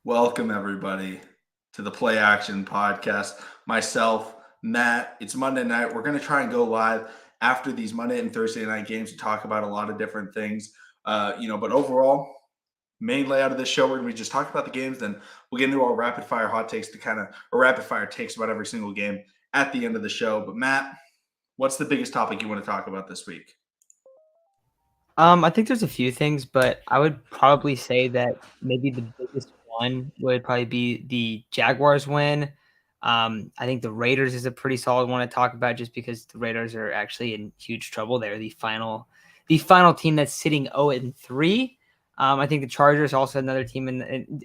Welcome, everybody, to the Play Action Podcast. Myself, Matt, it's Monday night. We're going to try and go live after these Monday and Thursday night games to talk about a lot of different things. But overall, main layout of this show, we're going to be just talking about the games. Then we'll get into our rapid fire hot takes or rapid fire takes about every single game at the end of the show. But Matt, what's the biggest topic you want to talk about this week? I think there's a few things, but I would probably say that maybe the biggest one would probably be the Jaguars win. I think the Raiders is a pretty solid one to talk about just because the Raiders are actually in huge trouble. They're the final team that's sitting 0-3. I think the Chargers also another team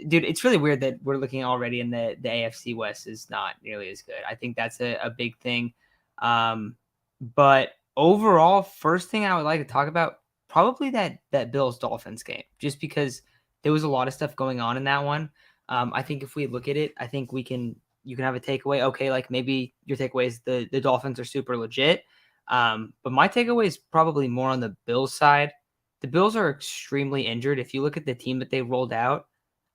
dude, it's really weird that we're looking already in the AFC West is not nearly as good. I think that's a big thing. But overall, first thing I would like to talk about probably that Bills Dolphins game, just because there was a lot of stuff going on in that one. I think if we look at it, I think you can have a takeaway. Okay, like maybe your takeaway is the Dolphins are super legit. But my takeaway is probably more on the Bills side. The Bills are extremely injured. If you look at the team that they rolled out,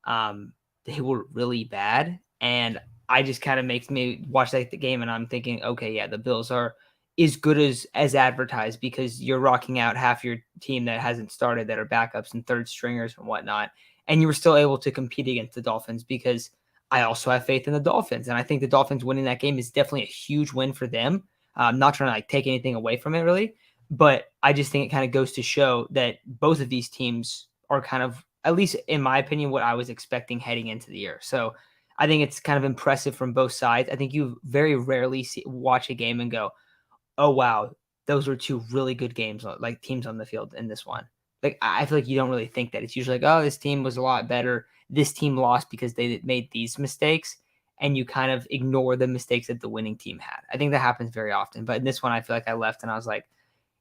they were really bad. And I just kind of makes me watch the game and I'm thinking, okay, yeah, the Bills are as good as advertised because you're rocking out half your team that hasn't started that are backups and third stringers and whatnot. And you were still able to compete against the Dolphins because I also have faith in the Dolphins. And I think the Dolphins winning that game is definitely a huge win for them. I'm not trying to like take anything away from it really, but I just think it kind of goes to show that both of these teams are kind of, at least in my opinion, what I was expecting heading into the year. So I think it's kind of impressive from both sides. I think you very rarely watch a game and go, oh wow, those were two really good games, like teams on the field in this one. Like I feel like you don't really think that. It's usually like, oh, this team was a lot better. This team lost because they made these mistakes, and you kind of ignore the mistakes that the winning team had. I think that happens very often. But in this one, I feel like I left and I was like,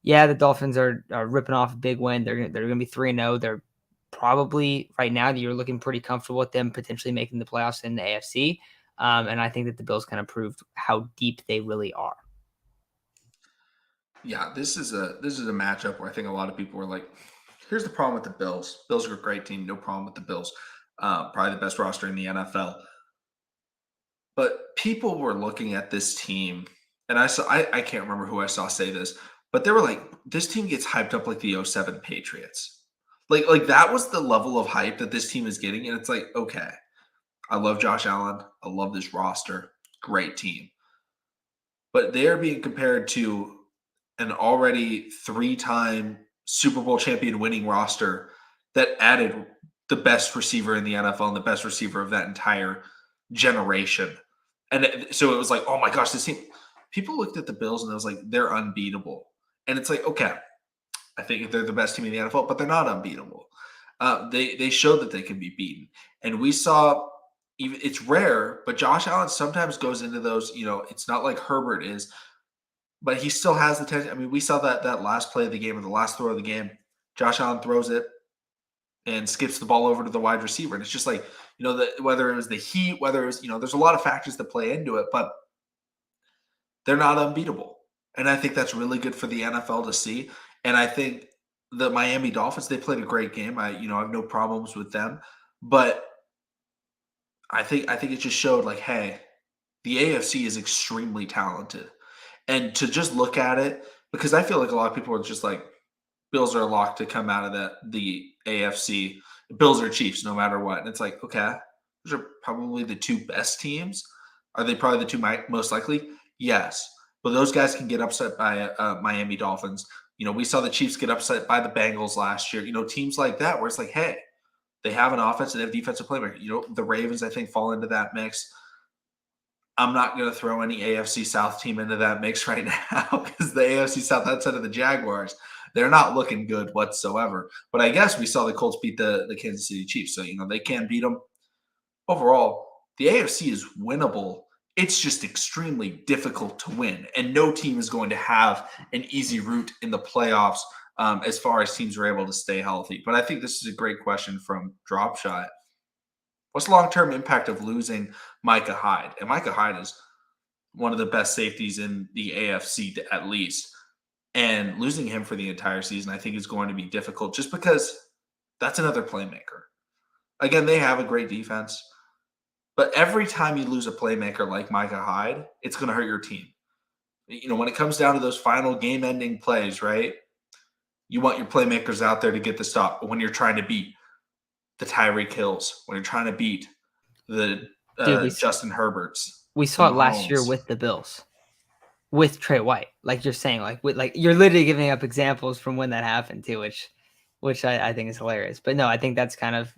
yeah, the Dolphins are ripping off a big win. They're gonna be 3-0. They're probably right now you're looking pretty comfortable with them potentially making the playoffs in the AFC. And I think that the Bills kind of proved how deep they really are. Yeah, this is a matchup where I think a lot of people were like, "Here's the problem with the Bills. Bills are a great team, no problem with the Bills. Probably the best roster in the NFL." But people were looking at this team, and I can't remember who I saw say this, but they were like, "This team gets hyped up like the '07 Patriots." Like that was the level of hype that this team is getting, and it's like, okay, I love Josh Allen, I love this roster, great team, but they are being compared to an already three-time Super Bowl champion winning roster that added the best receiver in the NFL and the best receiver of that entire generation. And so it was like, oh my gosh, this team. People looked at the Bills and it was like, they're unbeatable. And it's like, okay, I think they're the best team in the NFL, but they're not unbeatable. They showed that they can be beaten, and we saw. Even it's rare, but Josh Allen sometimes goes into those. It's not like Herbert is, but he still has the tendency. I mean, we saw that last play of the game or the last throw of the game. Josh Allen throws it and skips the ball over to the wide receiver, and it's just like whether it was the heat, whether it was there's a lot of factors that play into it, but they're not unbeatable, and I think that's really good for the NFL to see. And I think the Miami Dolphins they played a great game. I have no problems with them, but I think it just showed like, hey, the AFC is extremely talented. And to just look at it, because I feel like a lot of people are just like, Bills are locked to come out of the AFC. Bills are Chiefs no matter what. And it's like, okay, those are probably the two best teams. Are they probably the two most likely? Yes. But those guys can get upset by Miami Dolphins. We saw the Chiefs get upset by the Bengals last year. Teams like that where it's like, hey, they have an offense and they have defensive playmaker. The Ravens, I think, fall into that mix. I'm not going to throw any AFC South team into that mix right now because the AFC South outside of the Jaguars, they're not looking good whatsoever. But I guess we saw the Colts beat the Kansas City Chiefs, so they can beat them. Overall, the AFC is winnable. It's just extremely difficult to win, and no team is going to have an easy route in the playoffs as far as teams are able to stay healthy. But I think this is a great question from Dropshot. What's the long-term impact of losing Micah Hyde? And Micah Hyde is one of the best safeties in the AFC at least. And losing him for the entire season, I think is going to be difficult just because that's another playmaker. Again, they have a great defense. But every time you lose a playmaker like Micah Hyde, it's going to hurt your team. When it comes down to those final game-ending plays, right? You want your playmakers out there to get the stop. But when you're trying to beat the Tyreek Hills, when you're trying to beat the Dude, Justin Herberts, we the saw it last year Mahomes. with the Bills. With Trey White, like you're saying, you're literally giving up examples from when that happened too, which I think is hilarious. But no, I think that's kind of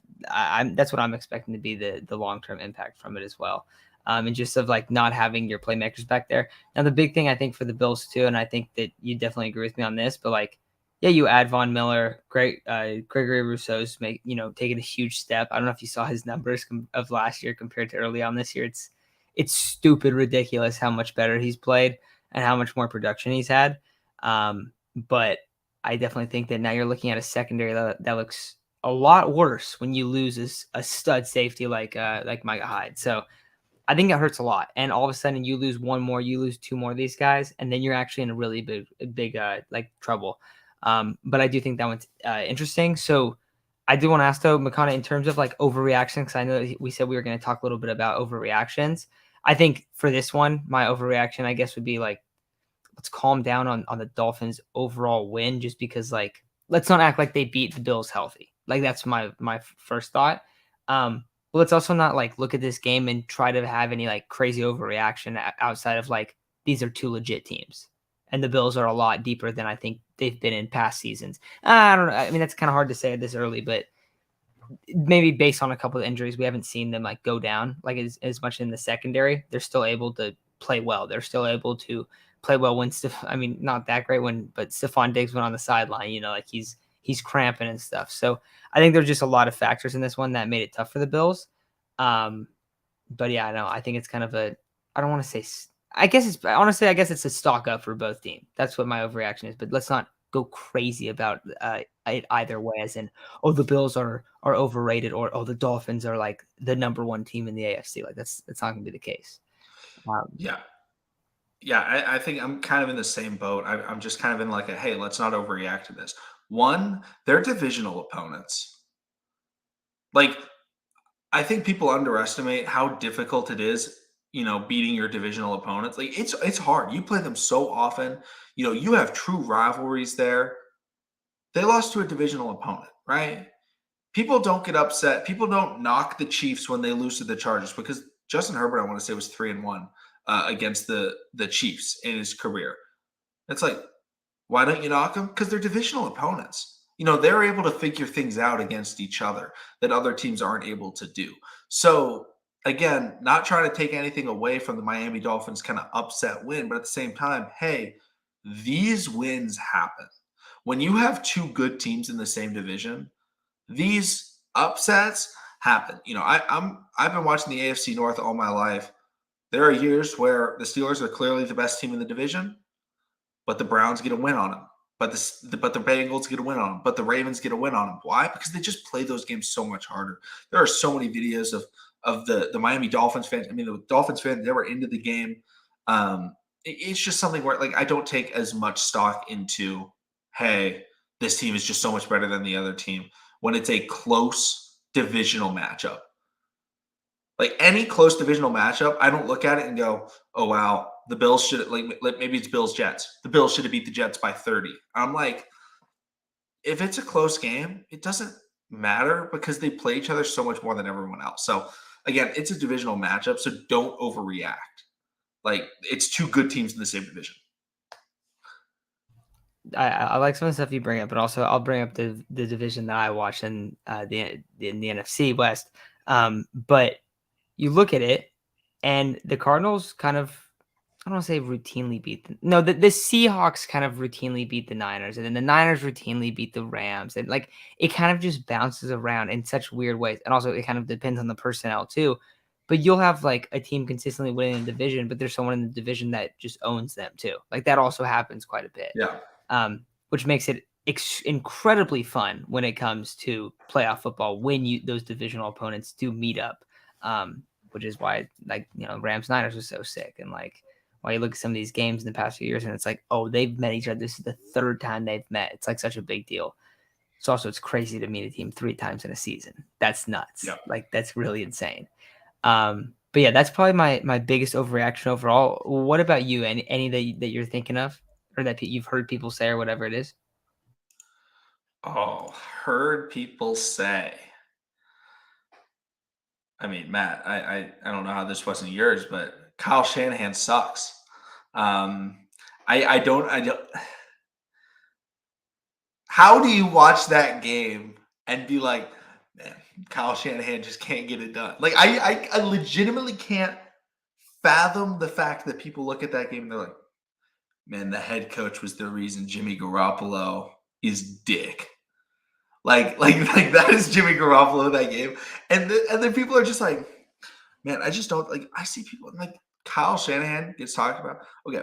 that's what I'm expecting to be the long term impact from it as well, and just of like not having your playmakers back there. Now the big thing I think for the Bills too, and I think that you definitely agree with me on this, but like yeah, you add Von Miller, Gregory Rousseau's taking a huge step. I don't know if you saw his numbers of last year compared to early on this year. It's stupid ridiculous how much better he's played and how much more production he's had. But I definitely think that now you're looking at a secondary that looks a lot worse when you lose a stud safety like Micah Hyde. So I think it hurts a lot. And all of a sudden you lose one more, you lose two more of these guys, and then you're actually in a really big like trouble. But I do think that one's interesting. So I do want to ask though, Makana, in terms of like overreaction, because I know that we said we were going to talk a little bit about overreactions. I think for this one, my overreaction, I guess, would be like, let's calm down on the Dolphins' overall win, just because like let's not act like they beat the Bills healthy. Like that's my first thought. But let's also not like look at this game and try to have any like crazy overreaction outside of like these are two legit teams, and the Bills are a lot deeper than I think they've been in past seasons. I don't know. I mean, that's kind of hard to say this early, but maybe based on a couple of injuries, we haven't seen them like go down like as much in the secondary. They're still able to play well. They're still able to play well when I mean, not that great but Stephon Diggs went on the sideline, like he's cramping and stuff. So I think there's just a lot of factors in this one that made it tough for the Bills. But yeah, I know. I think it's kind of I don't want to say, I guess it's a stock up for both teams. That's what my overreaction is, but let's not go crazy about it either way, as in, oh, the Bills are overrated, or oh, the Dolphins are like the number one team in the AFC. Like that's not going to be the case. Yeah. Yeah, I think I'm kind of in the same boat. I'm just kind of in like hey, let's not overreact to this. One, they're divisional opponents. Like, I think people underestimate how difficult it is, beating your divisional opponents. Like, it's hard. You play them so often. You have true rivalries there. They lost to a divisional opponent, right? People don't get upset. People don't knock the Chiefs when they lose to the Chargers, because Justin Herbert, I want to say, was 3-1 against the Chiefs in his career. It's like, why don't you knock them? Because they're divisional opponents. They're able to figure things out against each other that other teams aren't able to do. So, again, not trying to take anything away from the Miami Dolphins kind of upset win, but at the same time, hey, these wins happen. When you have two good teams in the same division, these upsets happen. I've been watching the AFC North all my life. There are years where the Steelers are clearly the best team in the division, but the Browns get a win on them. But the Bengals get a win on them. But the Ravens get a win on them. Why? Because they just play those games so much harder. There are so many videos of the Miami Dolphins fans. I mean, the Dolphins fans, they were into the game. It's just something where like I don't take as much stock into, hey, this team is just so much better than the other team when it's a close divisional matchup. Like any close divisional matchup, I don't look at it and go, "Oh wow, the Bills should like maybe it's Bills Jets. The Bills should have beat the Jets by 30." I'm like, if it's a close game, it doesn't matter because they play each other so much more than everyone else. So again, it's a divisional matchup, so don't overreact. Like it's two good teams in the same division. I like some of the stuff you bring up, but also I'll bring up the division that I watch in the NFC West. But you look at it, and the Cardinals kind of, I don't want to say routinely beat the Seahawks kind of routinely beat the Niners, and then the Niners routinely beat the Rams, and like it kind of just bounces around in such weird ways, and also it kind of depends on the personnel too. But you'll have like a team consistently winning the division, but there's someone in the division that just owns them too. Like that also happens quite a bit, Yeah. which makes it incredibly fun when it comes to playoff football when those divisional opponents do meet up. Which is why like Rams Niners was so sick, and like why you look at some of these games in the past few years and it's like, oh, they've met each other. This is the third time they've met. It's like such a big deal. It's crazy to meet a team 3 times in a season. That's nuts. Yeah. Like that's really insane. But yeah, that's probably my biggest overreaction overall. What about you? Any that you're thinking of, or that you've heard people say, or whatever it is? Oh, heard people say. I mean, Matt, I don't know how this wasn't yours, but Kyle Shanahan sucks. Um, I don't. How do you watch that game and be like, man, Kyle Shanahan just can't get it done? Like, I legitimately can't fathom the fact that people look at that game and they're like, man, the head coach was the reason Jimmy Garoppolo is dick. Like that is Jimmy Garoppolo in that game, and then people are just like, man, I just don't like. I see people like Kyle Shanahan gets talked about. Okay,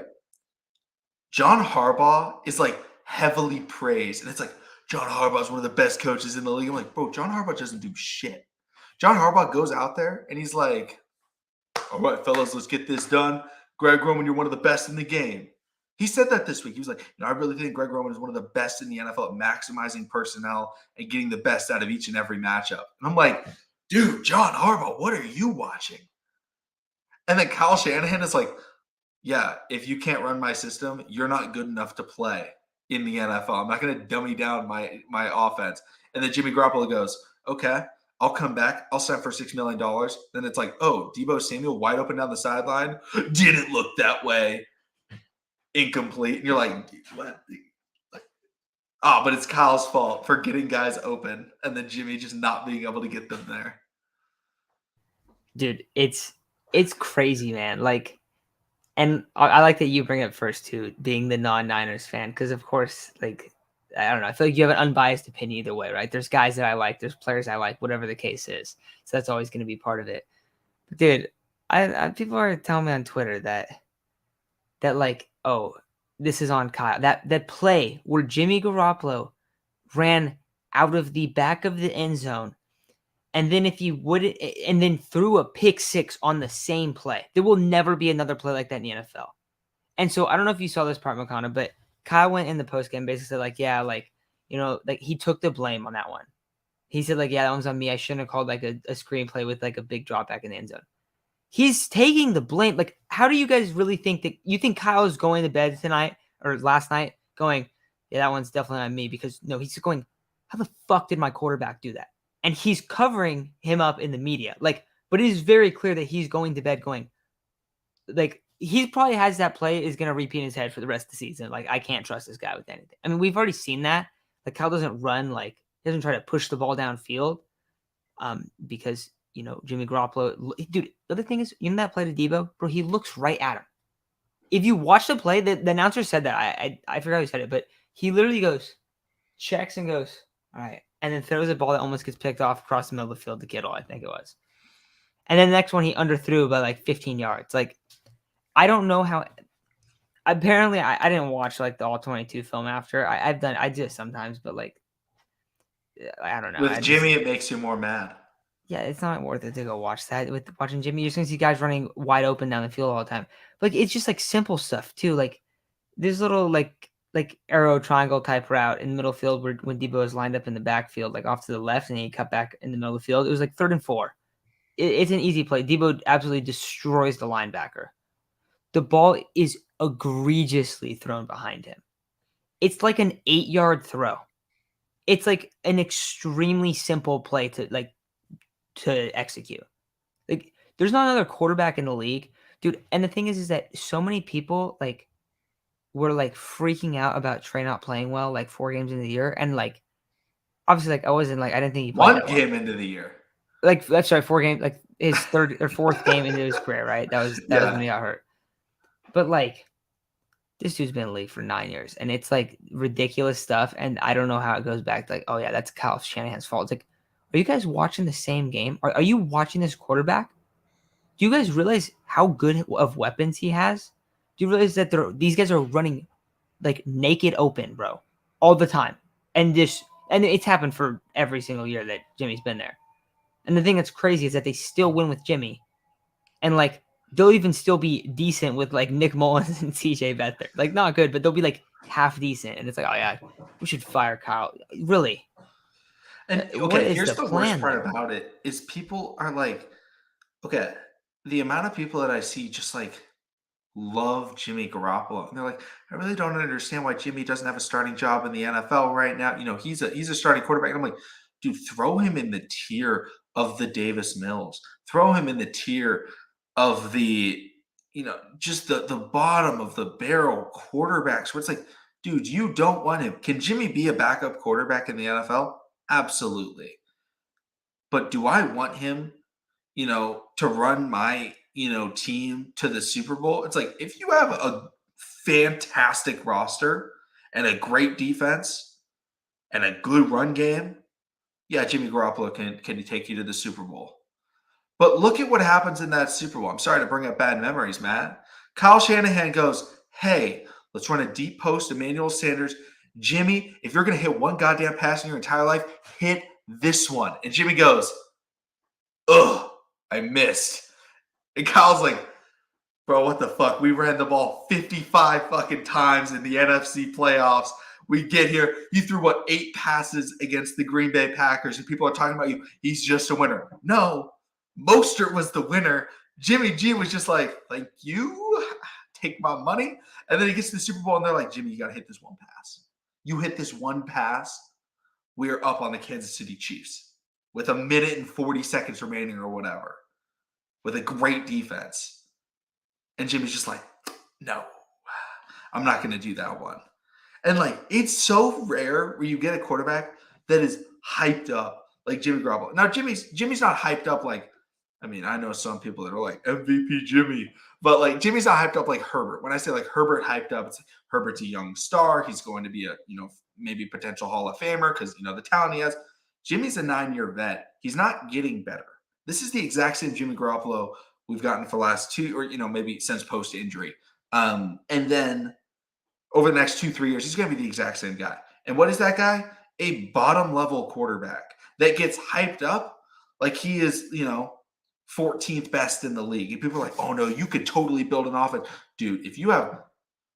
John Harbaugh is like heavily praised, and it's like John Harbaugh is one of the best coaches in the league. I'm like, bro, John Harbaugh doesn't do shit. John Harbaugh goes out there and he's like, all right, fellas, let's get this done. Greg Roman, you're one of the best in the game. He said that this week. He was like, I really think Greg Roman is one of the best in the NFL at maximizing personnel and getting the best out of each and every matchup. And I'm like, dude, John Harbaugh, what are you watching? And then Kyle Shanahan is like, yeah, if you can't run my system, you're not good enough to play in the NFL. I'm not going to dummy down my offense. And then Jimmy Garoppolo goes, okay, I'll come back. I'll sign for $6 million. Then it's like, oh, Debo Samuel wide open down the sideline. Didn't look that way. Incomplete. And you're like, what? Oh, but it's Kyle's fault for getting guys open and then Jimmy just not being able to get them there. Dude, it's crazy, man. Like, and I like that you bring it first too, being the non-Niners fan, because of course, like, I don't know, I feel like you have an unbiased opinion either way, right? There's guys that I like, there's players I like, whatever the case is. So that's always going to be part of it. But dude, I people are telling me on Twitter that like, oh, this is on Kyle. That play where Jimmy Garoppolo ran out of the back of the end zone, and then if you would, and then threw a pick six on the same play. There will never be another play like that in the NFL. And so I don't know if you saw this part, Makana, but Kyle went in the post game basically said like, yeah, like, like he took the blame on that one. He said like, yeah, that one's on me. I shouldn't have called like a screenplay with like a big drop back in the end zone. He's taking the blame. Like, how do you guys really think that you think Kyle is going to bed tonight or last night going, yeah, that one's definitely on me? Because no, he's going, how the fuck did my quarterback do that? And he's covering him up in the media. Like, but it is very clear that he's going to bed going, like, he probably has that play is going to repeat in his head for the rest of the season. Like, I can't trust this guy with anything. I mean, we've already seen that. Like, Kyle doesn't run, like, he doesn't try to push the ball downfield because Jimmy Garoppolo, dude. The other thing is, that play to Debo, bro, he looks right at him. If you watch the play, the announcer said that. I forgot who said it, but he literally goes, checks and goes, all right, and then throws a ball that almost gets picked off across the middle of the field to Kittle, I think it was. And then the next one he underthrew by like 15 yards. Like, I don't know how. Apparently, I didn't watch like the All 22 film after. I do it sometimes, but like, I don't know. With Jimmy, it makes you more mad. Yeah, it's not worth it to go watch that. With watching Jimmy, you're just gonna see guys running wide open down the field all the time. Like, it's just like simple stuff too. Like this little like arrow triangle type route in the middle field where when Debo is lined up in the backfield, like off to the left, and then he cut back in the middle of the field. It was like 3rd and 4. It's an easy play. Debo absolutely destroys the linebacker. The ball is egregiously thrown behind him. It's like an 8-yard throw. It's like an extremely simple play to execute. Like, there's not another quarterback in the league, dude. And the thing is that so many people like were like freaking out about Trey not playing well, like 4 games into the year, and like obviously, like I didn't think he played One that well. game into the year. Like that's right, 4 games, like his 3rd or 4th game into his career, right? That was when he got hurt. But like, this dude's been in the league for 9 years, and it's like ridiculous stuff. And I don't know how it goes back to like, oh yeah, that's Kyle Shanahan's fault. It's like, are you guys watching the same game? Are you watching this quarterback? Do you guys realize how good of weapons he has? Do you realize that these guys are running like naked open, bro, all the time? And it's happened for every single year that Jimmy's been there. And the thing that's crazy is that they still win with Jimmy. And like they'll even still be decent with like Nick Mullins and CJ Beathard. Like not good, but they'll be like half decent. And it's like, oh yeah, we should fire Kyle. Really? And What okay, is here's the the worst plan part there? about it is people are like, okay, the amount of people that I see just love Jimmy Garoppolo. And they're like, I really don't understand why Jimmy doesn't have a starting job in the NFL right now. He's a starting quarterback. And I'm like, dude, throw him in the tier of the Davis Mills. Throw him in the tier of just the bottom of the barrel quarterbacks where it's like, dude, you don't want him. Can Jimmy be a backup quarterback in the NFL? Absolutely. But do I want him to run my, team to the Super Bowl? It's like if you have a fantastic roster and a great defense and a good run game, yeah, Jimmy Garoppolo can take you to the Super Bowl. But look at what happens in that Super Bowl. I'm sorry to bring up bad memories, Matt. Kyle Shanahan goes, "Hey, let's run a deep post, Emmanuel Sanders. Jimmy, if you're going to hit one goddamn pass in your entire life, hit this one." And Jimmy goes, "Ugh, I missed." And Kyle's like, "Bro, what the fuck? We ran the ball 55 fucking times in the NFC playoffs. We get here. You threw what, 8 passes against the Green Bay Packers, and people are talking about you. He's just a winner." No, Mostert was the winner. Jimmy G was just like you take my money. And then he gets to the Super Bowl, and they're like, "Jimmy, you got to hit this one pass. You hit this one pass, we're up on the Kansas City Chiefs with a minute and 40 seconds remaining or whatever, with a great defense." And Jimmy's just like, "No, I'm not going to do that one." And it's so rare where you get a quarterback that is hyped up like Jimmy Garoppolo. Now, Jimmy's not hyped up like, I mean, I know some people that are like MVP Jimmy, but Jimmy's not hyped up like Herbert. When I say Herbert hyped up, it's like Herbert's a young star. He's going to be a, maybe potential Hall of Famer because, the talent he has. Jimmy's a 9-year vet. He's not getting better. This is the exact same Jimmy Garoppolo we've gotten for the last 2 or, maybe since post injury. And then over the next 2-3 years, he's going to be the exact same guy. And what is that guy? A bottom level quarterback that gets hyped up like he is, 14th best in the league. And people are like, "Oh no, you could totally build an offense." Dude, if you have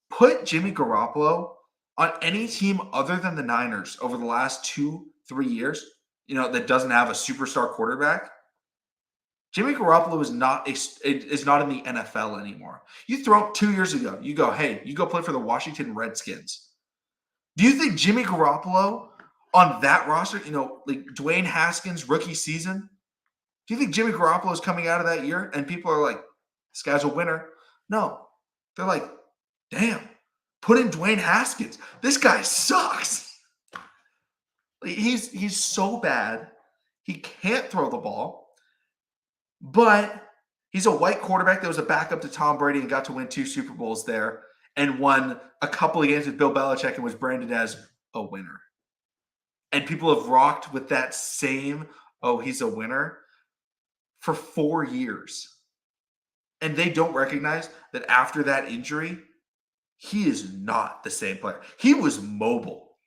put Jimmy Garoppolo on any team other than the Niners over the last 2-3 years, that doesn't have a superstar quarterback, Jimmy Garoppolo is not in the NFL anymore. You throw up 2 years ago, you go, "Hey, you go play for the Washington Redskins." Do you think Jimmy Garoppolo on that roster, like Dwayne Haskins rookie season, do you think Jimmy Garoppolo is coming out of that year and people are like, "This guy's a winner"? No. They're like, "Damn, put in Dwayne Haskins. This guy sucks." He's so bad. He can't throw the ball. But he's a white quarterback that was a backup to Tom Brady and got to win 2 Super Bowls there and won a couple of games with Bill Belichick and was branded as a winner. And people have rocked with that same, "Oh, he's a winner," for 4 years. And they don't recognize that after that injury, he is not the same player. He was mobile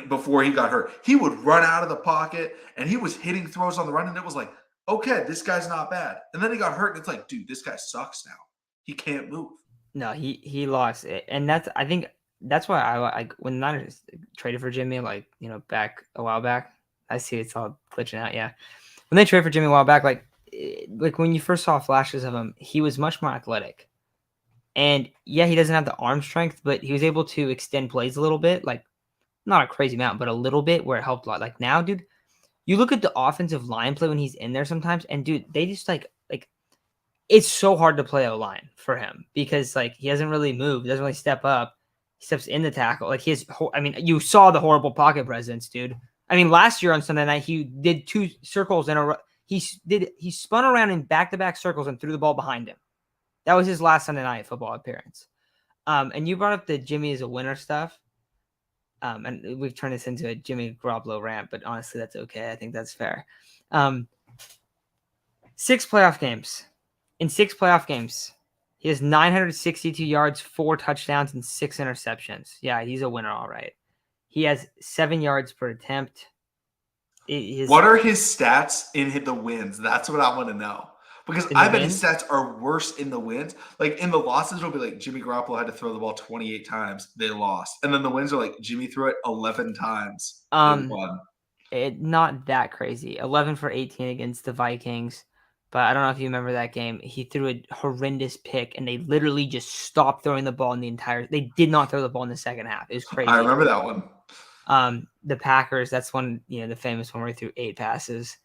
before he got hurt. He would run out of the pocket and he was hitting throws on the run, and it was like, "Okay, this guy's not bad." And then he got hurt, and it's like, dude, this guy sucks now. He can't move. No, he lost it, and I think that's why I like when the Niners traded for Jimmy, back a while back. I see it's all glitching out. Yeah, when they traded for Jimmy a while back, like when you first saw flashes of him, he was much more athletic, and yeah, he doesn't have the arm strength, but he was able to extend plays a little bit, like not a crazy amount, but a little bit where it helped a lot. Like now, dude, you look at the offensive line play when he's in there sometimes, and dude, they just like it's so hard to play a line for him because he doesn't really move, doesn't really step up. He steps in the tackle. I mean, you saw the horrible pocket presence, dude. I mean, last year on Sunday night, he did 2 circles in a row. He spun around in back-to-back circles and threw the ball behind him. That was his last Sunday night football appearance. And you brought up the Jimmy is a winner stuff. And we've turned this into a Jimmy Garoppolo rant, but honestly, that's okay. I think that's fair. 6 playoff games. In 6 playoff games, he has 962 yards, 4 touchdowns, and 6 interceptions. Yeah, he's a winner, all right. He has 7 yards per attempt. What are his stats in the wins? That's what I want to know. Because I bet his stats are worse in the wins. Like in the losses, it'll be like Jimmy Garoppolo had to throw the ball 28 times. They lost. And then the wins are like Jimmy threw it 11 times. They won. Not that crazy. 11 for 18 against the Vikings. but I don't know if you remember that game. He threw a horrendous pick, and they literally just stopped throwing the ball in the entire. They did not throw the ball in the second half. It was I crazy. remember that one. The Packers, that's one, the famous one where he threw 8 passes.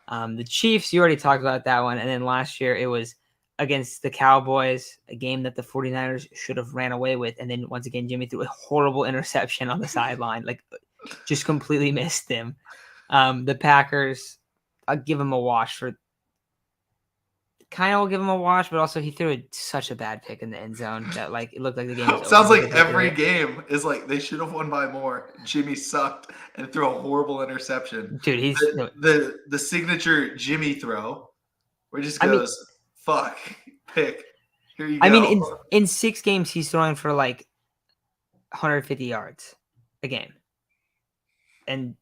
The Chiefs, you already talked about that one. And then last year it was against the Cowboys, a game that the 49ers should have ran away with. And then once again, Jimmy threw a horrible interception on the sideline, like just completely missed him. The Packers, I'll give him a wash for kind of will give him a wash, but also he threw such a bad pick in the end zone that like it looked like the game was over Sounds like because he threw every it. game is like they should have won by more. Jimmy sucked and threw a horrible interception. Dude, he's no, The signature Jimmy throw where he just I mean, goes, fuck, pick. Here you I mean, go. in 6 games, he's throwing for like 150 yards a game, and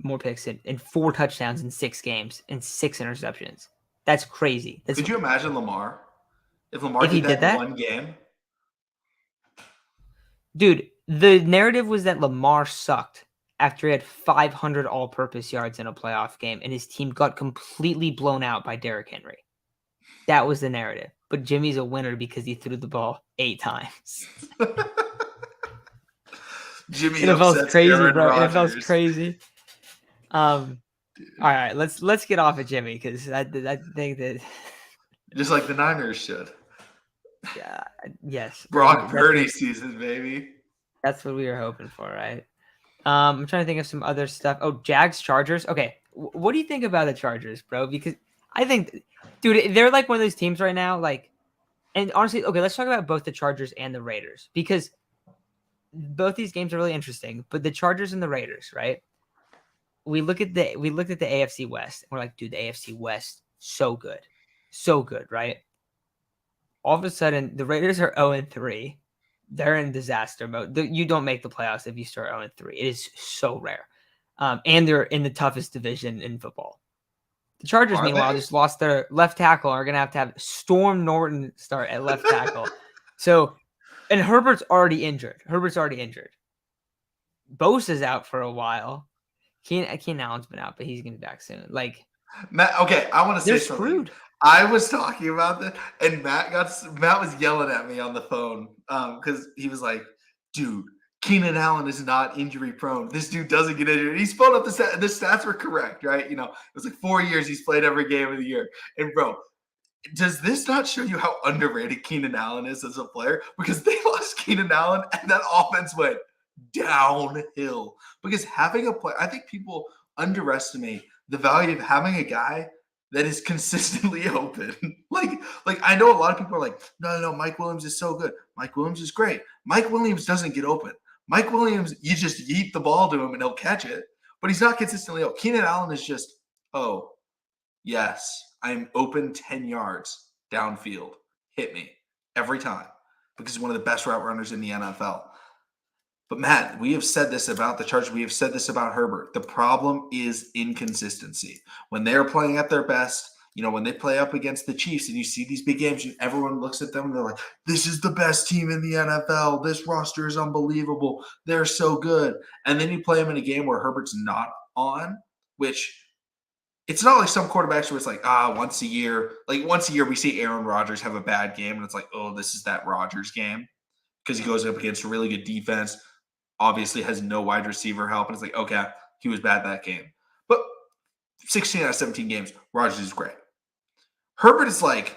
more picks and 4 touchdowns in 6 games and 6 interceptions. That's crazy. That's Could you imagine Lamar? If Lamar if he did that did in that, one game, dude. The narrative was that Lamar sucked after he had 500 all-purpose yards in a playoff game, and his team got completely blown out by Derrick Henry. That was the narrative. But Jimmy's a winner because he threw the ball 8 times. Jimmy NFL's upsets crazy, Aaron bro. NFL's Rodgers. crazy. All right, let's get off of Jimmy because I think that Just like the Niners should. yeah, yes, Brock Purdy season, baby. that's what we were hoping for, right? I'm trying to think of some other stuff. Oh, Jags Chargers. Okay, what do you think about the Chargers, bro? Because I think, dude, they're like one of those teams right now. Like, and honestly, okay, let's talk about both the Chargers and the Raiders because both these games are really interesting. But the Chargers and the Raiders, right? We looked at the AFC West. And we're like, dude, the AFC West so good, right? All of a sudden, the Raiders are 0-3. They're in disaster mode. You don't make the playoffs if you start 0-3. It is so rare. And they're in the toughest division in football. The Chargers, Are meanwhile, they? just lost their left tackle. Are going to have Storm Norton start at left tackle. So, and Herbert's already injured. Bosa's out for a while. Keenan Allen's been out, but he's going to be back soon. Like, Matt, okay, I want to say they're something. screwed. I was talking about that, and Matt was yelling at me on the phone because he was like, "Dude, Keenan Allen is not injury prone. This dude doesn't get injured." He spelled up the stats were correct, right? It was like 4 years he's played every game of the year. And bro, does this not show you how underrated Keenan Allen is as a player? Because they lost Keenan Allen, and that offense went downhill. Because having a player, I think people underestimate the value of having a guy that is consistently open. like I know a lot of people are like, no, Mike Williams is so good. Mike Williams is great. Mike Williams doesn't get open. Mike Williams, you just yeet the ball to him and he'll catch it, but he's not consistently open. Keenan Allen is just, oh, yes, I'm open 10 yards downfield. Hit me every time because he's one of the best route runners in the NFL. But Matt, we have said this about the Chargers. We have said this about Herbert. The problem is inconsistency. When they're playing at their best, when they play up against the Chiefs and you see these big games, everyone looks at them and they're like, this is the best team in the NFL. This roster is unbelievable. They're so good. And then you play them in a game where Herbert's not on, which it's not like some quarterbacks where it's like, once a year. Like once a year we see Aaron Rodgers have a bad game and it's like, oh, this is that Rodgers game because he goes up against a really good defense. Obviously has no wide receiver help. And it's like, okay, he was bad that game. But 16 out of 17 games, Rodgers is great. Herbert is like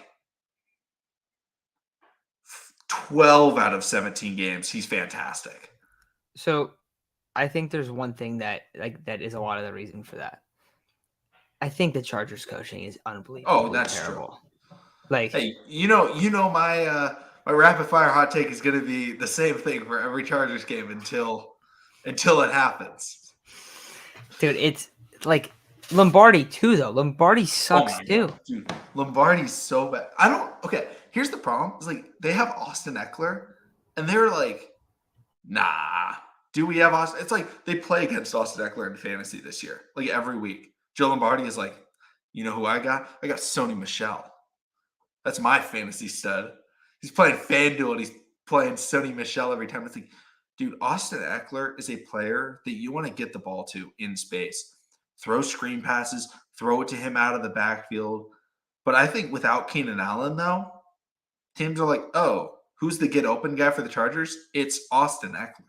12 out of 17 games. He's fantastic. So I think there's one thing that is a lot of the reason for that. I think the Chargers coaching is unbelievable. Oh, that's terrible. True. Like, hey, my rapid fire hot take is going to be the same thing for every Chargers game until it happens. Dude, it's like Lombardi too, though. Lombardi sucks too. God, dude, Lombardi's so bad. Okay, here's the problem. It's like they have Austin Eckler, and they're like, nah. Do we have Austin? It's like they play against Austin Eckler in fantasy this year, like every week. Joe Lombardi is like, you know who I got? I got Sony Michel. That's my fantasy stud. He's playing FanDuel and he's playing Sony Michel every time. It's like, dude, Austin Eckler is a player that you want to get the ball to in space. Throw screen passes, throw it to him out of the backfield. But I think without Keenan Allen, though, teams are like, oh, who's the get open guy for the Chargers? It's Austin Eckler.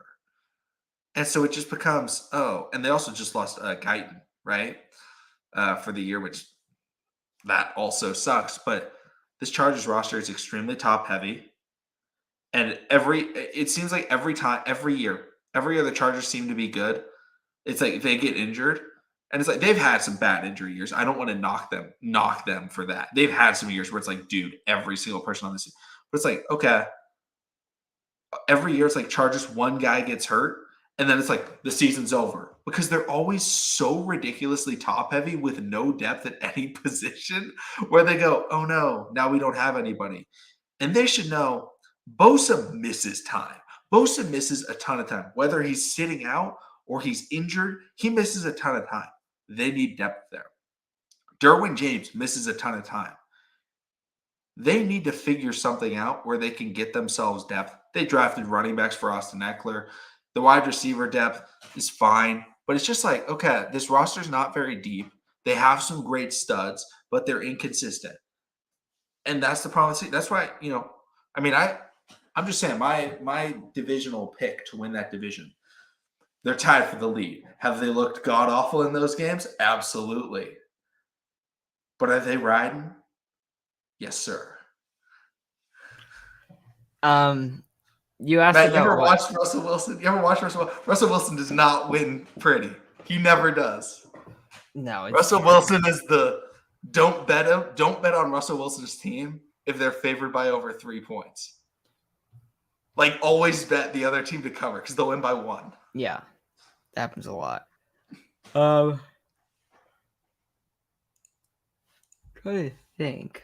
And so it just becomes, oh, and they also just lost Guyton, right? For the year, which that also sucks. But this Chargers roster is extremely top heavy. And it seems like every year the Chargers seem to be good. It's like they get injured. And it's like they've had some bad injury years. I don't want to knock them for that. They've had some years where it's like, dude, every single person on this team. But it's like, okay, every year it's like Chargers one guy gets hurt, and then it's like the season's over because they're always so ridiculously top heavy with no depth at any position where they go, oh no, now we don't have anybody. And they should know Bosa misses time. Bosa misses a ton of time. Whether he's sitting out or he's injured, he misses a ton of time. They need depth there. Derwin James misses a ton of time. They need to figure something out where they can get themselves depth. They drafted running backs for Austin Eckler. The wide receiver depth is fine, but it's just like, okay, this roster's not very deep. They have some great studs, but they're inconsistent. And that's the problem. That's why, I'm just saying my divisional pick to win that division. They're tied for the lead. Have they looked god awful in those games? Absolutely. But are they riding? Yes, sir. You asked Matt, about you ever what? watched Russell Wilson? You ever watch Russell Wilson? Russell Wilson does not win pretty. He never does. No, Russell Wilson is the don't bet on Russell Wilson's team if they're favored by over 3 points. Like always bet the other team to cover because they'll win by 1. Yeah, that happens a lot. Trying to think.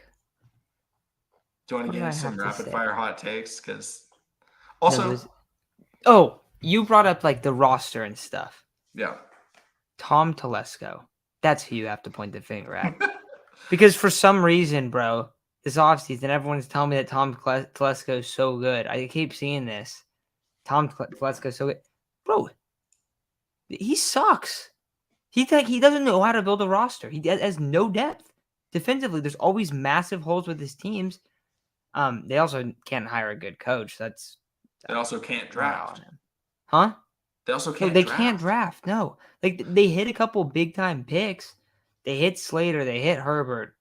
Do you want to get into some rapid fire hot takes? Because also, you brought up like the roster and stuff. Yeah, Tom Telesco. That's who you have to point the finger at. Because for some reason, bro, this offseason, everyone's telling me that Tom Telesco is so good. I keep seeing this. Tom Telesco is so good. Bro, he sucks. He doesn't know how to build a roster. He has no depth. Defensively, there's always massive holes with his teams. They also can't hire a good coach. They also can't draft. Huh? They also can't can't draft. No. Like they hit a couple big time picks. They hit Slater, they hit Herbert.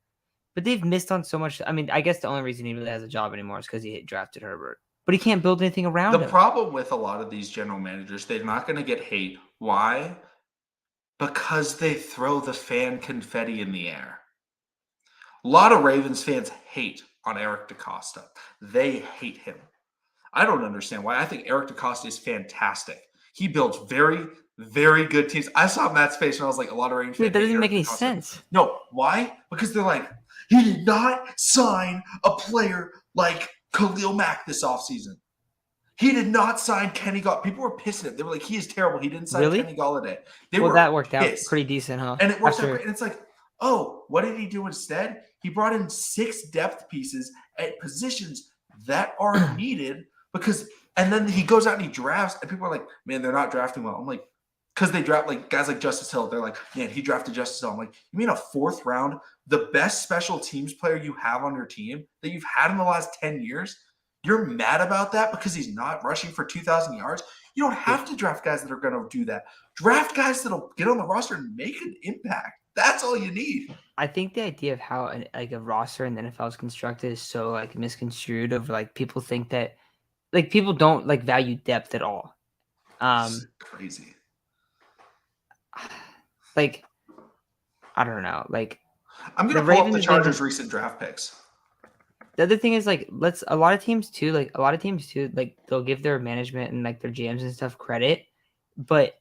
But they've missed on so much. I mean, I guess the only reason he really has a job anymore is because he drafted Herbert. But he can't build anything around him. The problem with a lot of these general managers, they're not going to get hate. Why? Because they throw the fan confetti in the air. A lot of Ravens fans hate on Eric DeCosta. They hate him. I don't understand why. I think Eric DeCosta is fantastic. He builds very, very good teams. I saw Matt's face and I was like, a lot of Ravens fans. That doesn't make any sense. No, why? Because they're like, he did not sign a player like Khalil Mack this offseason. He did not sign Kenny Galladay. People were pissing at him. They were like, he is terrible. He didn't sign Kenny Galladay. That worked out pretty decent, huh? And it worked out great. And it's like, oh, what did he do instead? He brought in 6 depth pieces at positions that are needed because – and then he goes out and he drafts, and people are like, man, they're not drafting well. I'm like, because they draft like guys like Justice Hill. They're like, man, he drafted Justice Hill. I'm like, you mean a 4th round, the best special teams player you have on your team that you've had in the last 10 years? You're mad about that because he's not rushing for 2,000 yards? You don't have to draft guys that are going to do that. Draft guys that'll get on the roster and make an impact. That's all you need. I think the idea of how a roster in the NFL is constructed is so like misconstrued. Of like people think that like people don't like value depth at all. It's crazy. Like I don't know. Like I'm gonna pull up the Chargers' recent draft picks. The other thing is like a lot of teams too. Like they'll give their management and like their GMs and stuff credit, but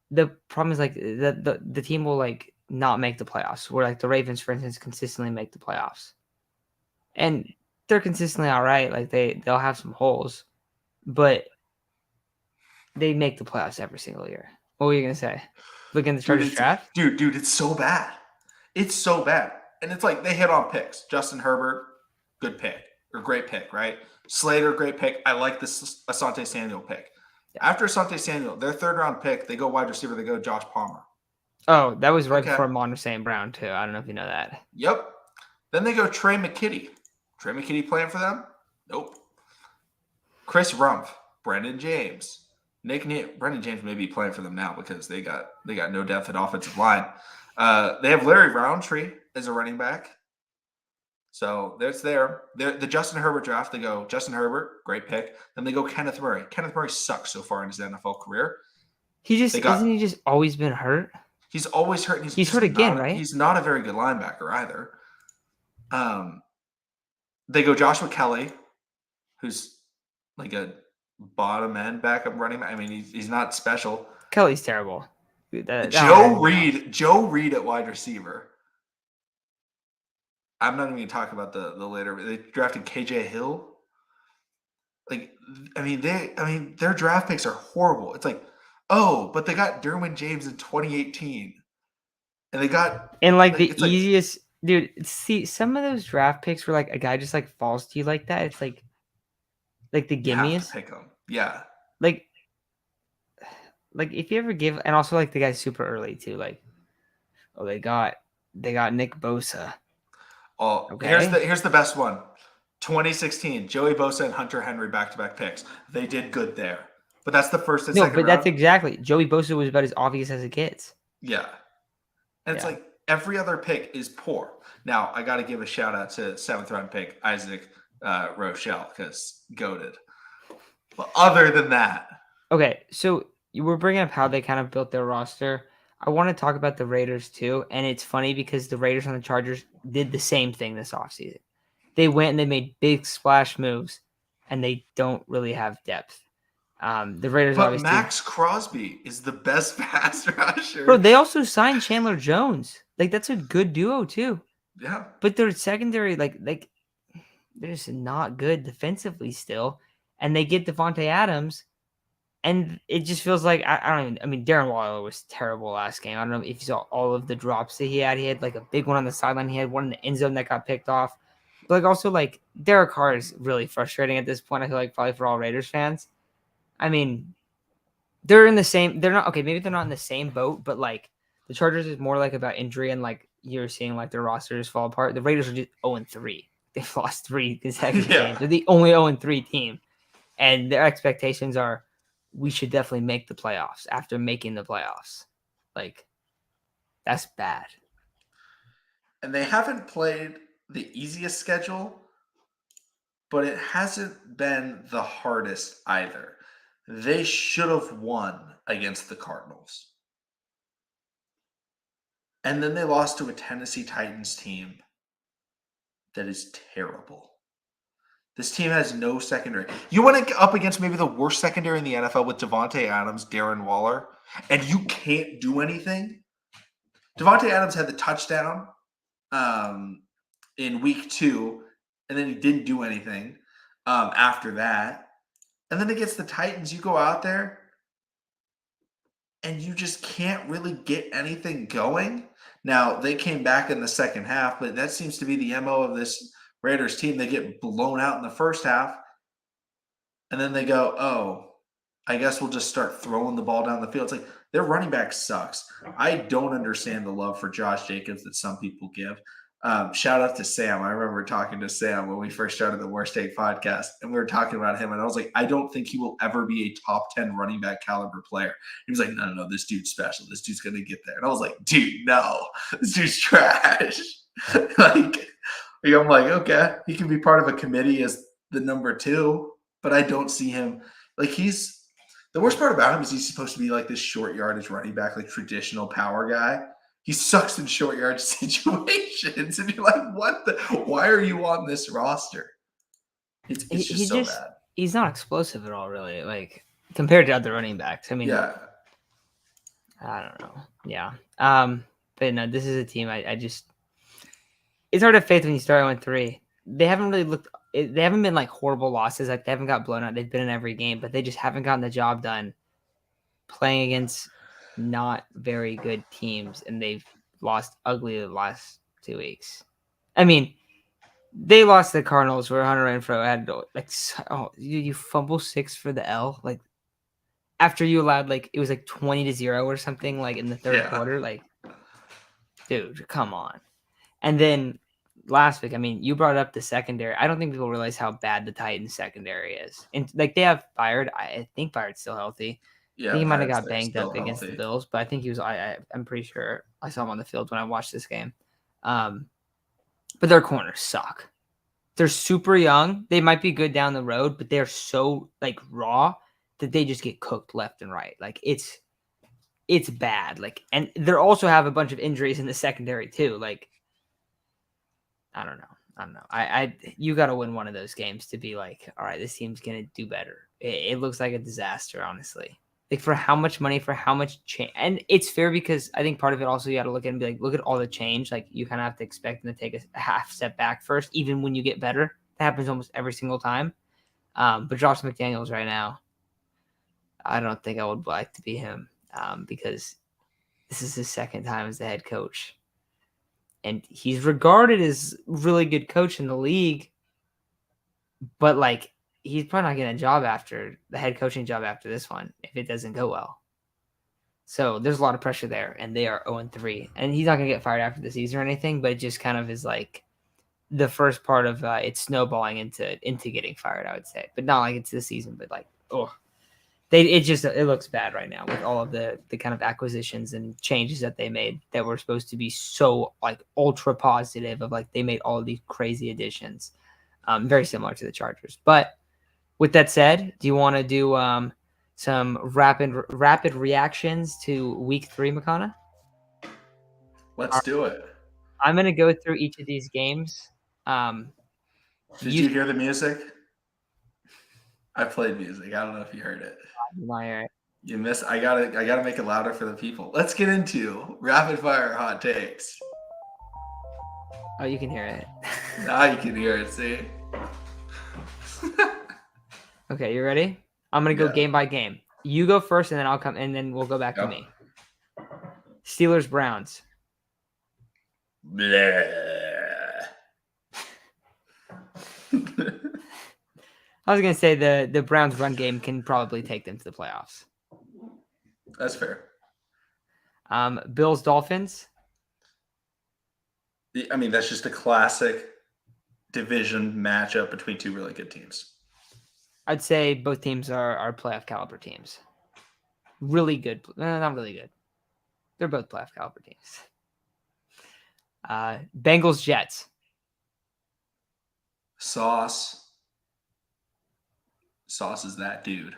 the problem is like the team will like not make the playoffs. Where like the Ravens, for instance, consistently make the playoffs, and they're consistently all right. Like they'll have some holes, but they make the playoffs every single year. What were you gonna say? Look in the Chargers draft, dude. It's so bad. It's so bad, and it's like they hit on picks. Justin Herbert, good pick or great pick, right? Slater, great pick. I like this Asante Samuel pick. Yeah. After Asante Samuel, their 3rd round pick, they go wide receiver. They go Josh Palmer. Oh, that was right before Amon St. Brown too. I don't know if you know that. Yep. Then they go Trey McKitty. Trey McKitty playing for them? Nope. Chris Rumpf, Brendan James, Brendan James may be playing for them now because they got no depth at offensive line. They have Larry Roundtree as a running back. So there's the Justin Herbert draft. They go Justin Herbert, great pick. Then they go Kenneth Murray. Kenneth Murray sucks so far in his NFL career. Isn't he just always been hurt? He's always hurt. And he's hurt again, right? He's not a very good linebacker either. They go Joshua Kelly, who's like a bottom end backup running back. I mean, he's not special. Kelly's terrible. Joe Reed at wide receiver. I'm not even going to talk about the later. They drafted KJ Hill. Their draft picks are horrible. It's like, oh, but they got Derwin James in 2018, and they got the easiest dude. See, some of those draft picks were like a guy just like falls to you like that. It's like the gimmies. You have to pick them, yeah. Like if you ever give, and also like the guy's super early too. Like, oh, they got Nick Bosa. Oh, okay. Here's the best one. 2016, Joey Bosa and Hunter Henry back-to-back picks. They did good there. But that's the first and second round. No, but that's exactly. Joey Bosa was about as obvious as it gets. Yeah. And it's like every other pick is poor. Now, I got to give a shout-out to 7th-round pick Isaac Rochelle because goated. But other than that. Okay, so you were bringing up how they kind of built their roster. I want to talk about the Raiders too, and it's funny because the Raiders and the Chargers did the same thing this offseason. They went and they made big splash moves, and they don't really have depth. The Raiders, but Max Crosby is the best pass rusher. Bro, they also signed Chandler Jones. Like that's a good duo too. Yeah, but their secondary, like they're just not good defensively still, and they get Devontae Adams. And it just feels like Darren Waller was terrible last game. I don't know if you saw all of the drops that he had. He had like a big one on the sideline. He had one in the end zone that got picked off. But like also like Derek Carr is really frustrating at this point. I feel like probably for all Raiders fans. I mean, they're in the same. They're not okay. Maybe they're not in the same boat, but like the Chargers is more like about injury and like you're seeing like their rosters fall apart. The Raiders are just 0-3. They've lost 3 consecutive games. They're the only 0-3 team, and their expectations are, we should definitely make the playoffs after making the playoffs. Like, that's bad. And they haven't played the easiest schedule, but it hasn't been the hardest either. They should have won against the Cardinals. And then they lost to a Tennessee Titans team that is terrible. This team has no secondary. You went up against maybe the worst secondary in the NFL with Devontae Adams, Darren Waller, and you can't do anything? Devontae Adams had the touchdown in week 2, and then he didn't do anything after that. And then against the Titans, you go out there, and you just can't really get anything going. Now, they came back in the second half, but that seems to be the MO of this Raiders team. They get blown out in the first half, and then they go, oh, I guess we'll just start throwing the ball down the field. It's like their running back sucks. I don't understand the love for Josh Jacobs that some people give. Shout out to Sam. I remember talking to Sam when we first started the Worst Take podcast, and we were talking about him, and I was like, I don't think he will ever be a top 10 running back caliber player. He was like, no, this dude's special. This dude's going to get there. And I was like, dude, no, this dude's trash. I'm like, okay, he can be part of a committee as the number 2, but I don't see him. Like the worst part about him is he's supposed to be like this short yardage running back, like traditional power guy. He sucks in short yardage situations. And you're like, why are you on this roster? It's just so bad. He's not explosive at all, really. Like compared to other running backs. I mean, yeah. I don't know. Yeah. But no, this is a team I just, it's hard to have faith when you start 0-3. They haven't really they haven't been like horrible losses. Like they haven't got blown out. They've been in every game, but they just haven't gotten the job done playing against not very good teams, and they've lost ugly the last 2 weeks. I mean, they lost the Cardinals where Hunter Renfrow had like, oh, you fumble 6 for the L, like after you allowed like it was like 20-0 or something like in the third quarter. Like, dude, come on. And then last week, I mean, you brought up the secondary. I don't think people realize how bad the Titans secondary is. And like they have Fired. I think Fired's still healthy. I think Yeah, he might have Fire's got there, banged still up against the healthy. Bills, but I think he was. I'm pretty sure I saw him on the field when I watched this game. But their corners suck. They're super young. They might be good down the road, but they're so like raw that they just get cooked left and right. Like it's bad. Like, and they also have a bunch of injuries in the secondary too. Like, I don't know. You got to win one of those games to be like, all right, this team's gonna do better. It looks like a disaster, honestly. Like for how much money, for how much change, and it's fair because I think part of it also you got to look at and be like, look at all the change. Like you kind of have to expect them to take a half step back first, even when you get better. That happens almost every single time. But Josh McDaniels right now, I don't think I would like to be him because this is his second time as the head coach, and he's regarded as really good coach in the league. But like he's probably not getting a job after the head coaching job after this one if it doesn't go well. So there's a lot of pressure there, and they are 0-3. And he's not gonna get fired after the season or anything, but it just kind of is like the first part of it's snowballing into getting fired, I would say. But not like it's this season, but like it looks bad right now with all of the kind of acquisitions and changes that they made that were supposed to be so like ultra positive of like they made all of these crazy additions. Very similar to the Chargers. But with that said, do you want to do some rapid reactions to Week 3, Makana? Let's do it. I'm going to go through each of these games. Um, Did you you hear the music? I played music. I don't know if you heard it. my You miss. I gotta make it louder for the people. Let's get into rapid fire hot takes. Oh, you can hear it. Now you can hear it. See? Okay, you ready? I'm going to go Yeah. game by game. You go first, and then I'll come, and then we'll go back to Yep. me. Steelers Browns. Bleh. I was going to say the Browns run game can probably take them to the playoffs. That's fair. Bills Dolphins. I mean, that's just a classic division matchup between two really good teams. I'd say both teams are playoff caliber teams. Really good. Not really good. They're both playoff caliber teams. Bengals Jets. Sauce is that dude.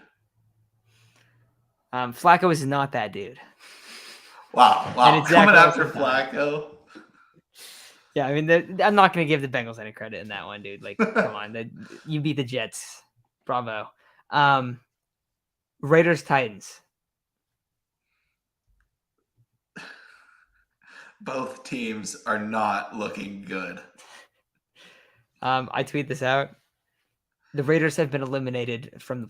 Flacco is not that dude. Wow. And it's Coming Zach after Wilson time. Flacco. Yeah, I mean, I'm not going to give the Bengals any credit in that one, dude. Like, come on. You beat the Jets. Bravo. Raiders Titans. Both teams are not looking good. I tweet this out. The Raiders have been eliminated from the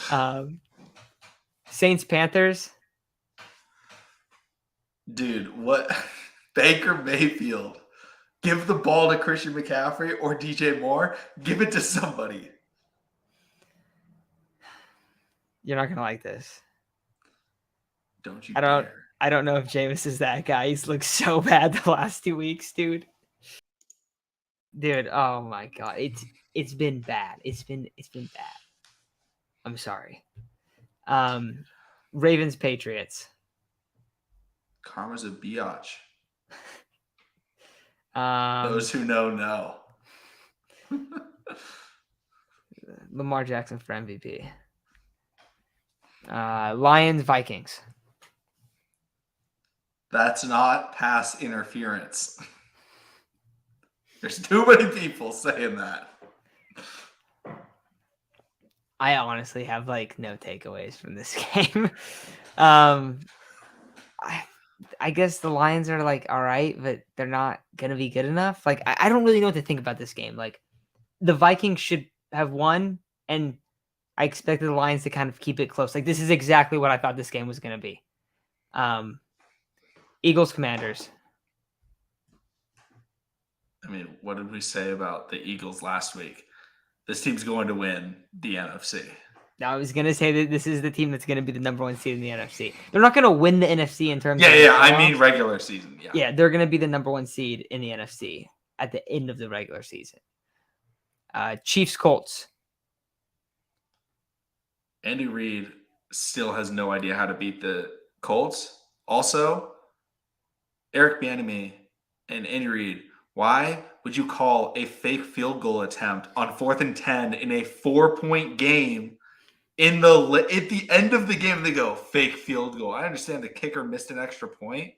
playoffs. Saints Panthers. Dude, what? Baker Mayfield. Give the ball to Christian McCaffrey or DJ Moore. Give it to somebody. You're not going to like this. Don't you I dare. don't know if Jameis is that guy. He's looked so bad the last 2 weeks, dude. Dude, oh my god. It's been bad. It's been bad. I'm sorry. Ravens Patriots. Karma's a biatch. Um, Those who know. Lamar Jackson for MVP. Lions Vikings. That's not pass interference. There's too many people saying that. I honestly have like no takeaways from this game. I guess the Lions are like all right, but they're not gonna be good enough. Like I don't really know what to think about this game. Like the Vikings should have won, and I expected the Lions to kind of keep it close. Like this is exactly what I thought this game was gonna be. Eagles Commanders. I mean, what did we say about the Eagles last week? This team's going to win the NFC. I was gonna say that this is the team that's gonna be the number 1 seed in the NFC. They're not gonna win the NFC in terms Yeah, of the yeah. I mean playoffs. regular season. Yeah. Yeah, they're gonna be the number 1 seed in the NFC at the end of the regular season. Chiefs Colts. Andy Reid still has no idea how to beat the Colts. Also, Eric Bieniemy and Andy Reid. Why would you call a fake field goal attempt on 4th and 10 in a 4-point game at the end of the game? They go fake field goal. I understand the kicker missed an extra point,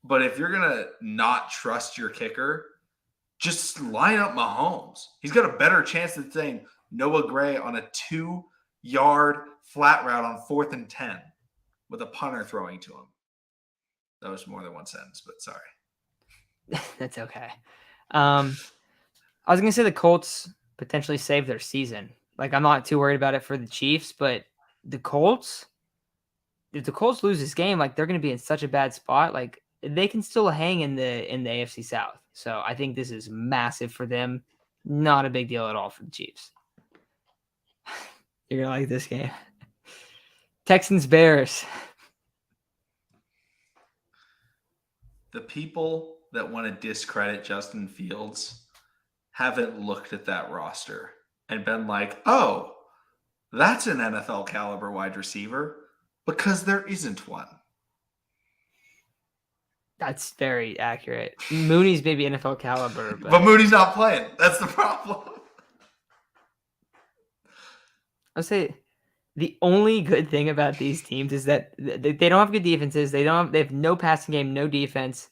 but if you're gonna not trust your kicker, just line up Mahomes. He's got a better chance than saying Noah Gray on a 2-yard flat route on 4th and 10 with a punter throwing to him. That was more than one sentence, but sorry. That's okay. I was gonna say the Colts potentially save their season. Like, I'm not too worried about it for the Chiefs, but the Colts, if the Colts lose this game, like, they're gonna be in such a bad spot. Like, they can still hang in the AFC South. So I think this is massive for them. Not a big deal at all for the Chiefs. You're gonna like this game. Texans Bears. The people that want to discredit Justin Fields haven't looked at that roster and been like, oh, that's an NFL caliber wide receiver, because there isn't one. That's very accurate. Mooney's maybe NFL caliber, But Mooney's not playing. That's the problem. I'll say the only good thing about these teams is that they don't have good defenses. They have no passing game, no defense,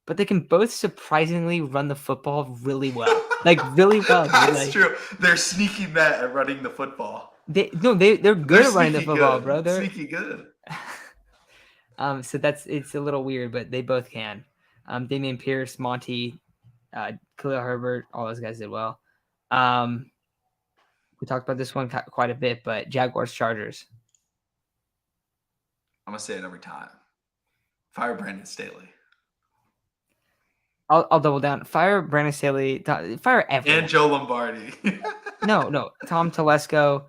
but they can both surprisingly run the football really well. Like, really well, dude. That's Like, true. They're sneaky met at running the football. they're good at running the football, good. bro. They're Sneaky good. so it's a little weird, but they both can. Damian Pierce, Monty, Khalil Herbert, all those guys did well. We talked about this one quite a bit, but Jaguars Chargers. I'm gonna say it every time. Fire Brandon Staley. I'll double down. Fire Brandon Staley. Fire everyone. And Joe Lombardi. No. Tom Telesco,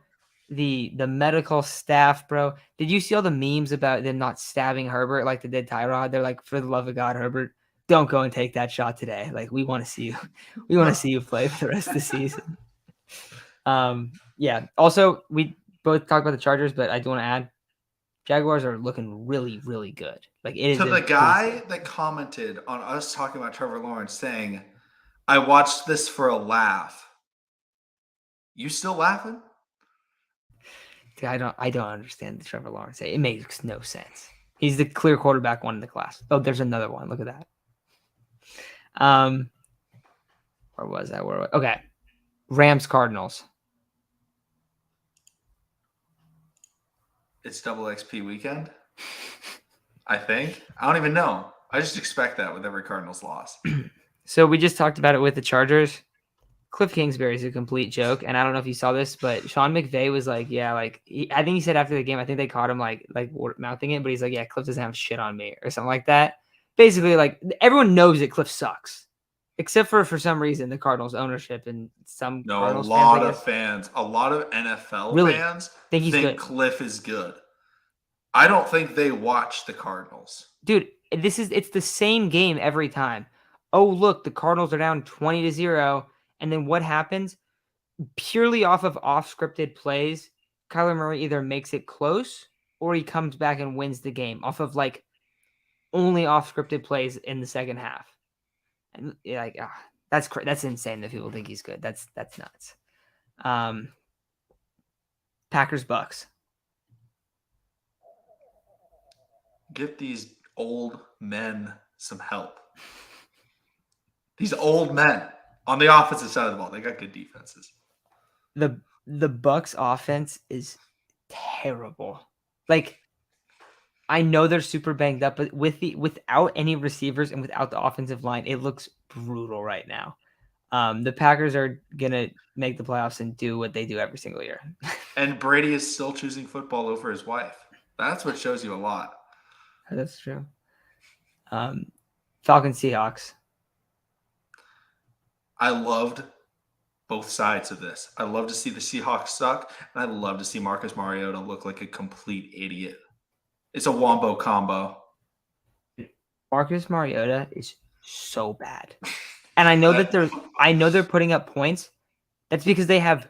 the medical staff, bro. Did you see all the memes about them not stabbing Herbert like they did Tyrod? They're like, for the love of God, Herbert, don't go and take that shot today. Like, we want to see you. We want to see you play for the rest of the season. Yeah. Also, we both talked about the Chargers, but I do want to add, Jaguars are looking really, really good. Like, it is. To the guy that commented on us talking about Trevor Lawrence saying, I watched this for a laugh. You still laughing? I don't understand the Trevor Lawrence. It makes no sense. He's the clear quarterback one in the class. Oh, there's another one. Look at that. Where was I? Okay. Rams Cardinals. It's double XP weekend. I think. I don't even know. I just expect that with every Cardinals loss. So we just talked about it with the Chargers. Cliff Kingsbury is a complete joke, and I don't know if you saw this, but Sean McVay was like, "Yeah, like I think he said after the game, I think they caught him like mouthing it, but he's like, yeah, Cliff doesn't have shit on me or something like that." Basically, like, everyone knows that Cliff sucks, except for some reason the Cardinals ownership and some Cardinals a lot fans, of fans, a lot of NFL really fans think he's good. Cliff is good. I don't think they watch the Cardinals. Dude, it's the same game every time. Oh, look, the Cardinals are down 20-0. And then what happens? Purely off of off-scripted plays, Kyler Murray either makes it close or he comes back and wins the game off of, like, only off-scripted plays in the second half. And, like, that's insane that people think he's good. That's nuts. Packers Bucks. Give these old men some help. These old men on the opposite side of the ball, they got good defenses. The Bucks offense is terrible. Like, I know they're super banged up, but without any receivers and without the offensive line, it looks brutal right now. The Packers are gonna make the playoffs and do what they do every single year. And Brady is still choosing football over his wife. That's what shows you a lot. That's true. Falcons Seahawks. I loved both sides of this. I love to see the Seahawks suck, and I love to see Marcus Mariota look like a complete idiot. It's a wombo combo. Marcus Mariota is so bad. And I know they're putting up points. That's because they have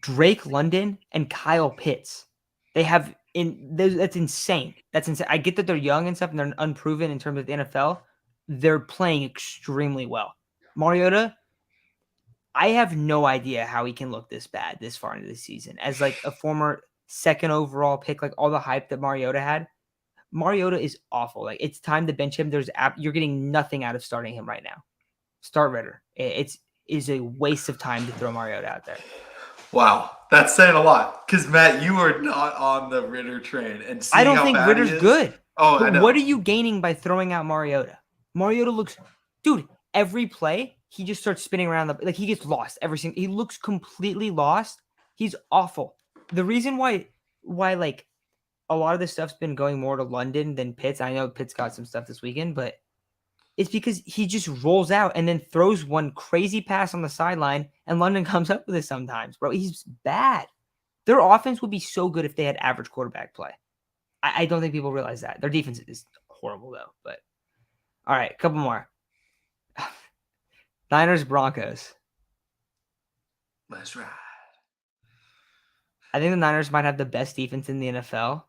Drake London and Kyle Pitts. That's insane. That's insane. I get that they're young and stuff and they're unproven in terms of the NFL. They're playing extremely well. Mariota, I have no idea how he can look this bad this far into the season. As like a former second overall pick, like all the hype that Mariota had, Mariota is awful. Like it's time to bench him. You're getting nothing out of starting him right now. Start Ritter. It's is a waste of time to throw Mariota out there. Wow, that's saying a lot. Because Matt, you are not on the Ritter train, and I seeing don't how think bad he Ritter's is. good. Oh, But I know. what are you gaining by throwing out Mariota? Mariota looks, dude. Every play he just starts spinning around like he gets lost. He looks completely lost. He's awful. The reason why like a lot of this stuff's been going more to London than Pitts. I know Pitts got some stuff this weekend, but it's because he just rolls out and then throws one crazy pass on the sideline, and London comes up with it sometimes, bro. He's bad. Their offense would be so good if they had average quarterback play. I don't think people realize that. Their defense is horrible, though. But all right, a couple more. Niners, Broncos. That's right. I think the Niners might have the best defense in the NFL,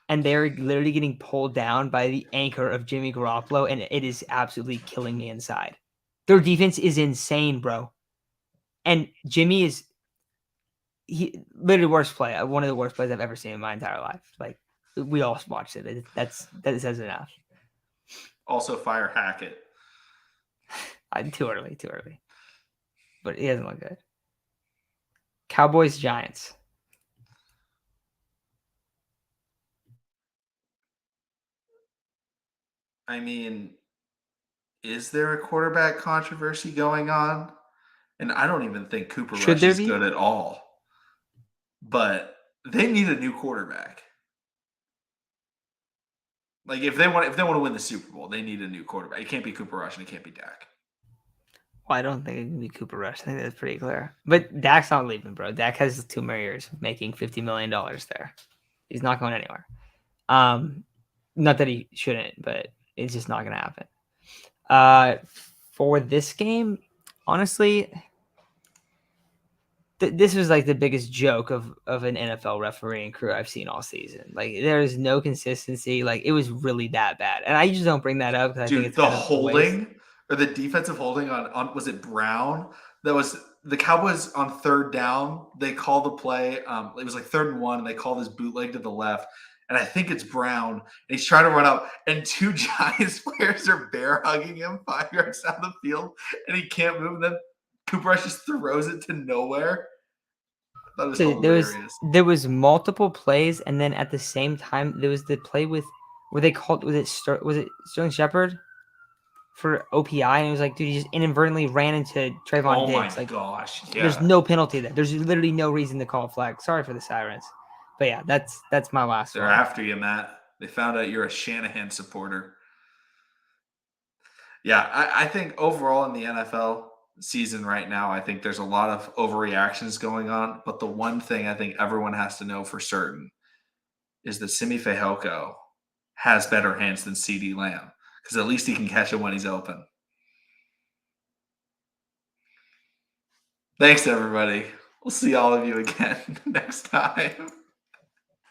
and they're literally getting pulled down by the anchor of Jimmy Garoppolo, and it is absolutely killing me inside. Their defense is insane, bro. And Jimmy is literally worst play. One of the worst plays I've ever seen in my entire life. Like we all watched it. That says enough. Also, fire Hackett. Too early. But he doesn't look good. Cowboys, Giants. I mean, is there a quarterback controversy going on? And I don't even think Cooper Should Rush there is be? good at all. But they need a new quarterback. Like if they want to win the Super Bowl, they need a new quarterback. It can't be Cooper Rush and it can't be Dak. Well, I don't think it can be Cooper Rush. I think that's pretty clear. But Dak's not leaving, bro. Dak has 2 more years making $50 million there. He's not going anywhere. Not that he shouldn't, but it's just not going to happen. For this game, honestly, this was like the biggest joke of an NFL refereeing crew I've seen all season. Like there is no consistency. Like it was really that bad, and I just don't bring that up because I think Dude, it's the kind of a waste. holding or the defensive holding on was it Brown? That was the Cowboys on third down. They call the play. It was like 3rd and 1, and they call this bootleg to the left. And I think it's Brown. And he's trying to run up, and 2 Giants players are bear hugging him 5 yards down the field, and he can't move. And then Cooper Rush just throws it to nowhere. That was So hilarious. there was multiple plays, and then at the same time there was the play with where they called was it Sterling Shepard for OPI, and it was like, dude, he just inadvertently ran into Trayvon Oh my Diggs. Like, gosh! there's Yeah, no penalty there. There's literally no reason to call a flag. Sorry for the sirens, but yeah, that's my last they're one. after you, Matt. They found out you're a Shanahan supporter. Yeah, I think overall in the NFL season right now, I think there's a lot of overreactions going on. But the one thing I think everyone has to know for certain is that Simi Fehoko has better hands than CD Lamb because at least he can catch it when he's open. Thanks, everybody. We'll see all of you again next time.